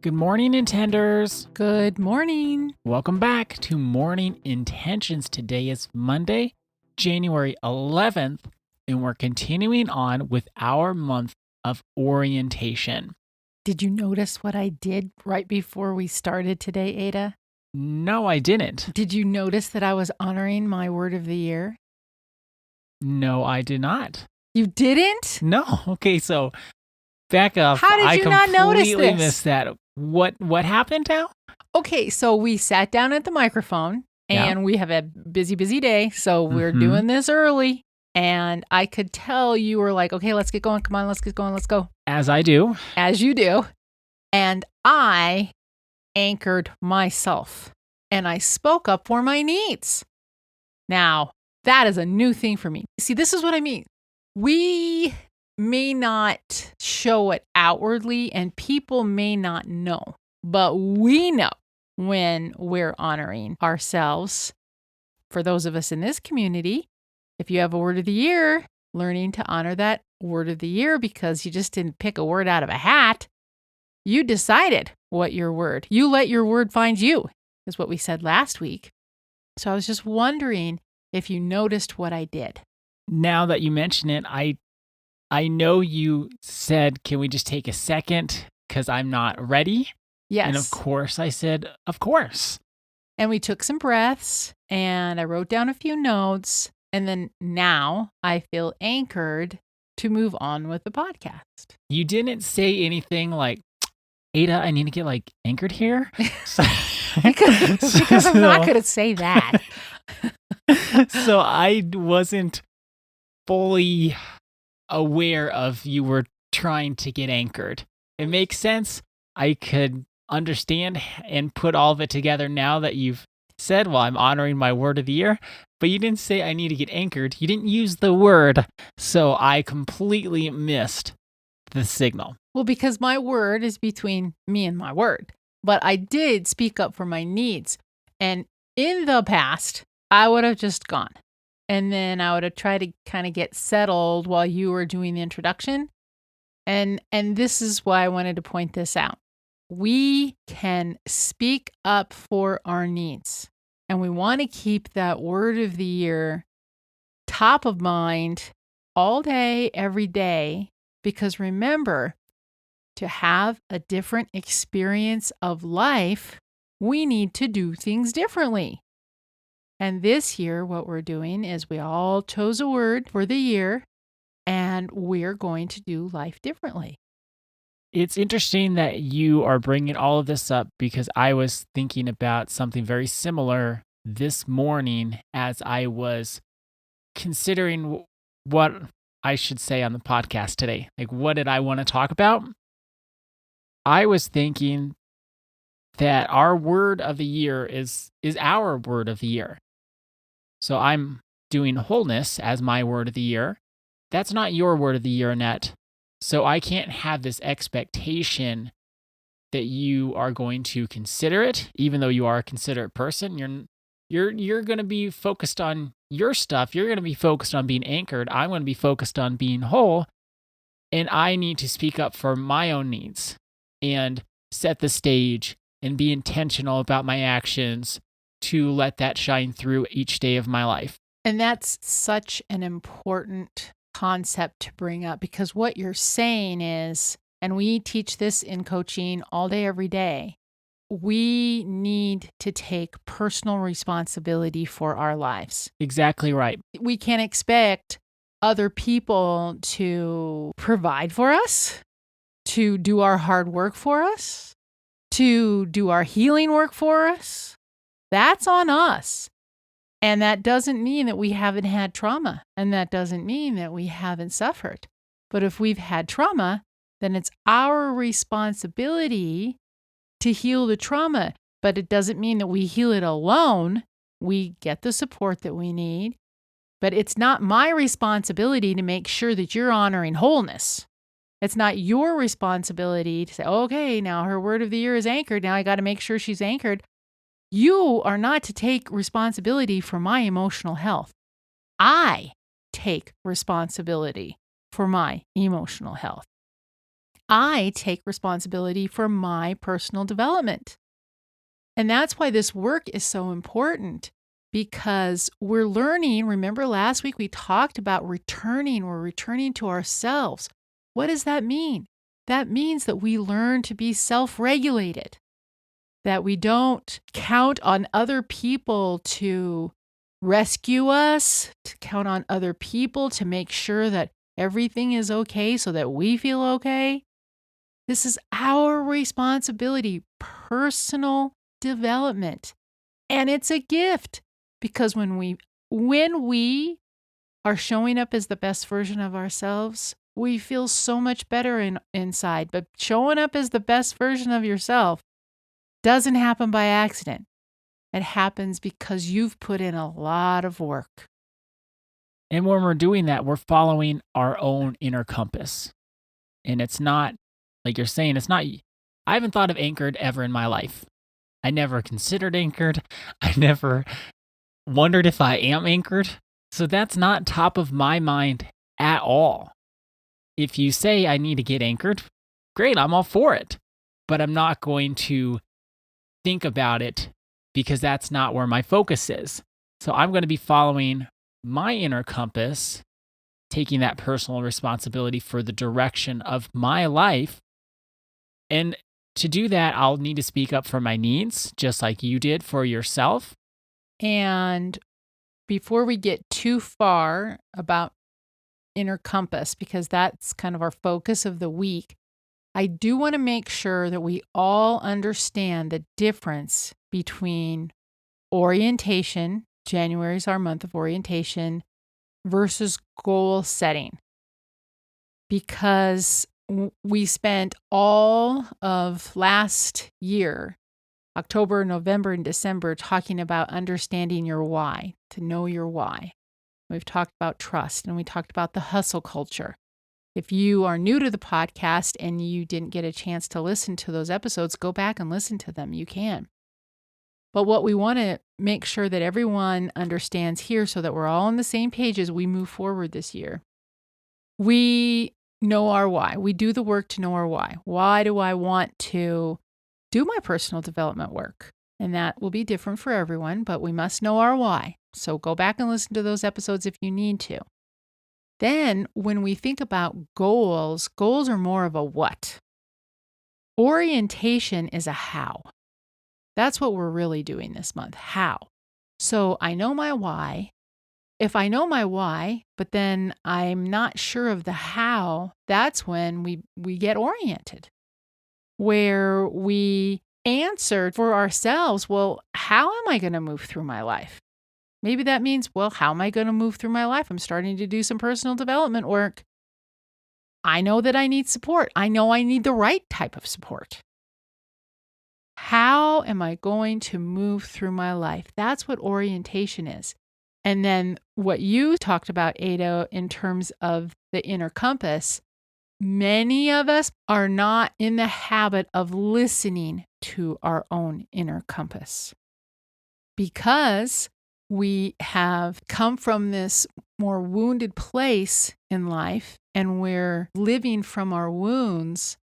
Good morning, Intenders. Good morning. Welcome back to Morning Intentions. Today is Monday, January 11th, and we're continuing on with our month of orientation. Did you notice what I did right before we started today, Ada? No, I didn't. Did you notice that I was honoring my word of the year? No, I did not. You didn't? No. Okay, so back up. How did you not notice I completely this? missed that. What happened now? Okay, so we sat down at the microphone and we have a busy day. So we're doing this early. And I could tell you were like, okay, let's get going. Come on, let's get going. Let's go. As I do. As you do. And I anchored myself and I spoke up for my needs. Now, that is a new thing for me. See, this is what I mean. We may not show it outwardly and people may not know, but we know when we're honoring ourselves. For those of us in this community, if you have a word of the year, learning to honor that word of the year because you just didn't pick a word out of a hat. You decided what your word. You let your word find you, is what we said last week. So I was just wondering if you noticed what I did. Now that you mention it, I know you said, can we just take a second because I'm not ready? Yes. And of course I said, of course. And we took some breaths and I wrote down a few notes. And then now I feel anchored to move on with the podcast. You didn't say anything like, Ada, I need to get anchored here. because I'm not going to say that. So I wasn't fully aware of you were trying to get anchored. It makes sense. I could understand and put all of it together now that you've said, well, I'm honoring my word of the year, but you didn't say I need to get anchored. You didn't use the word. So I completely missed the signal. Well, because my word is between me and my word, but I did speak up for my needs. And in the past, I would have just gone. And then I would have tried to kind of get settled while you were doing the introduction. And this is why I wanted to point this out. We can speak up for our needs. And we want to keep that word of the year top of mind all day, every day. Because remember, to have a different experience of life, we need to do things differently. And this year, what we're doing is we all chose a word for the year, and we're going to do life differently. It's interesting that you are bringing all of this up because I was thinking about something very similar this morning as I was considering what I should say on the podcast today. Like, what did I want to talk about? I was thinking that our word of the year is our word of the year. So I'm doing wholeness as my word of the year. That's not your word of the year, Annette. So I can't have this expectation that you are going to consider it, even though you are a considerate person. You're going to be focused on your stuff. You're going to be focused on being anchored. I'm going to be focused on being whole. And I need to speak up for my own needs and set the stage and be intentional about my actions to let that shine through each day of my life. And that's such an important concept to bring up because what you're saying is, and we teach this in coaching all day, every day, we need to take personal responsibility for our lives. Exactly right. We can't expect other people to provide for us, to do our hard work for us, to do our healing work for us. That's on us. And that doesn't mean that we haven't had trauma. And that doesn't mean that we haven't suffered. But if we've had trauma, then it's our responsibility to heal the trauma. But it doesn't mean that we heal it alone. We get the support that we need. But it's not my responsibility to make sure that you're honoring wholeness. It's not your responsibility to say, okay, now her word of the year is anchored. Now I got to make sure she's anchored. You are not to take responsibility for my emotional health. I take responsibility for my emotional health. I take responsibility for my personal development. And that's why this work is so important, because we're learning. Remember last week we talked about returning. We're returning to ourselves. What does that mean? That means that we learn to be self-regulated, that we don't count on other people to rescue us, to count on other people to make sure that everything is okay so that we feel okay. This is our responsibility, personal development. And it's a gift, because when we are showing up as the best version of ourselves, we feel so much better inside. But showing up as the best version of yourself doesn't happen by accident. It happens because you've put in a lot of work. And when we're doing that, we're following our own inner compass. And it's not, like you're saying, I haven't thought of Anchored ever in my life. I never considered Anchored. I never wondered if I am anchored. So that's not top of my mind at all. If you say I need to get anchored, great, I'm all for it. But I'm not going to think about it, because that's not where my focus is. So I'm going to be following my inner compass, taking that personal responsibility for the direction of my life. And to do that, I'll need to speak up for my needs, just like you did for yourself. And before we get too far about inner compass, because that's kind of our focus of the week, I do want to make sure that we all understand the difference between orientation, January is our month of orientation, versus goal setting. Because we spent all of last year, October, November, and December, talking about understanding your why, to know your why. We've talked about trust, and we talked about the hustle culture. If you are new to the podcast and you didn't get a chance to listen to those episodes, go back and listen to them. You can. But what we want to make sure that everyone understands here, so that we're all on the same page as we move forward this year, we know our why. We do the work to know our why. Why do I want to do my personal development work? And that will be different for everyone, but we must know our why. So go back and listen to those episodes if you need to. Then when we think about goals are more of a what. Orientation is a how. That's what we're really doing this month. How? So I know my why. If I know my why, but then I'm not sure of the how, that's when we get oriented, where we answer for ourselves, well, how am I going to move through my life? Maybe that means, well, how am I going to move through my life? I'm starting to do some personal development work. I know that I need support. I know I need the right type of support. How am I going to move through my life? That's what orientation is. And then what you talked about, Ada, in terms of the inner compass, many of us are not in the habit of listening to our own inner compass, because we have come from this more wounded place in life, and we're living from our wounds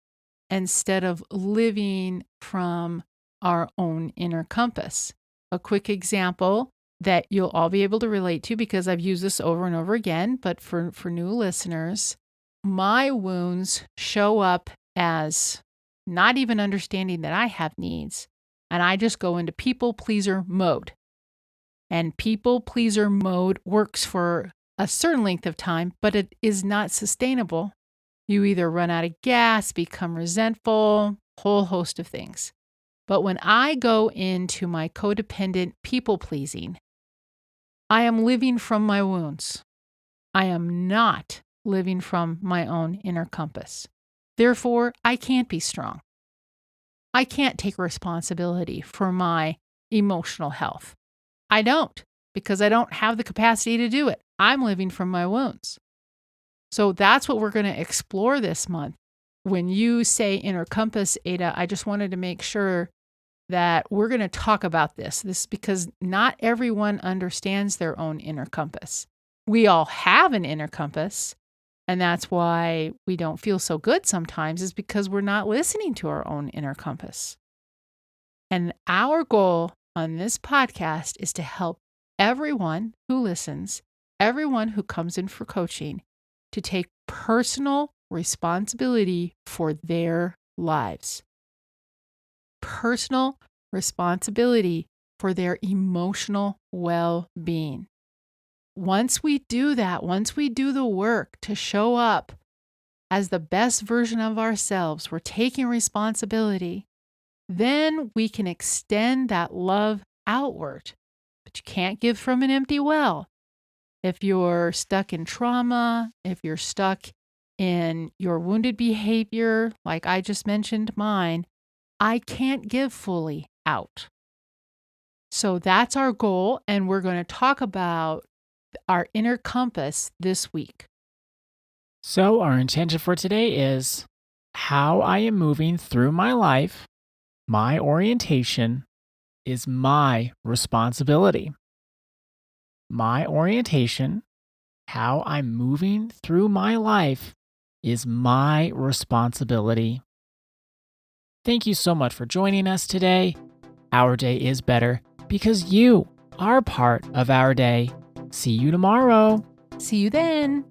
instead of living from our own inner compass. A quick example that you'll all be able to relate to, because I've used this over and over again, but for new listeners, my wounds show up as not even understanding that I have needs, and I just go into people pleaser mode. And people pleaser mode works for a certain length of time, but it is not sustainable. You either run out of gas, become resentful, whole host of things. But when I go into my codependent people pleasing, I am living from my wounds. I am not living from my own inner compass. Therefore, I can't be strong. I can't take responsibility for my emotional health. I don't, because I don't have the capacity to do it. I'm living from my wounds. So that's what we're going to explore this month. When you say inner compass, Ada, I just wanted to make sure that we're going to talk about this because not everyone understands their own inner compass. We all have an inner compass, And that's why we don't feel so good sometimes, is because we're not listening to our own inner compass. And our goal on this podcast is to help everyone who listens, everyone who comes in for coaching, to take personal responsibility for their lives. Personal responsibility for their emotional well-being. Once we do that, once we do the work to show up as the best version of ourselves, we're taking responsibility, then we can extend that love outward. But you can't give from an empty well. If you're stuck in trauma, if you're stuck in your wounded behavior, like I just mentioned mine, I can't give fully out. So that's our goal, and we're going to talk about our inner compass this week. So, our intention for today is how I am moving through my life. My orientation is my responsibility. My orientation, how I'm moving through my life, is my responsibility. Thank you so much for joining us today. Our day is better because you are part of our day. See you tomorrow. See you then.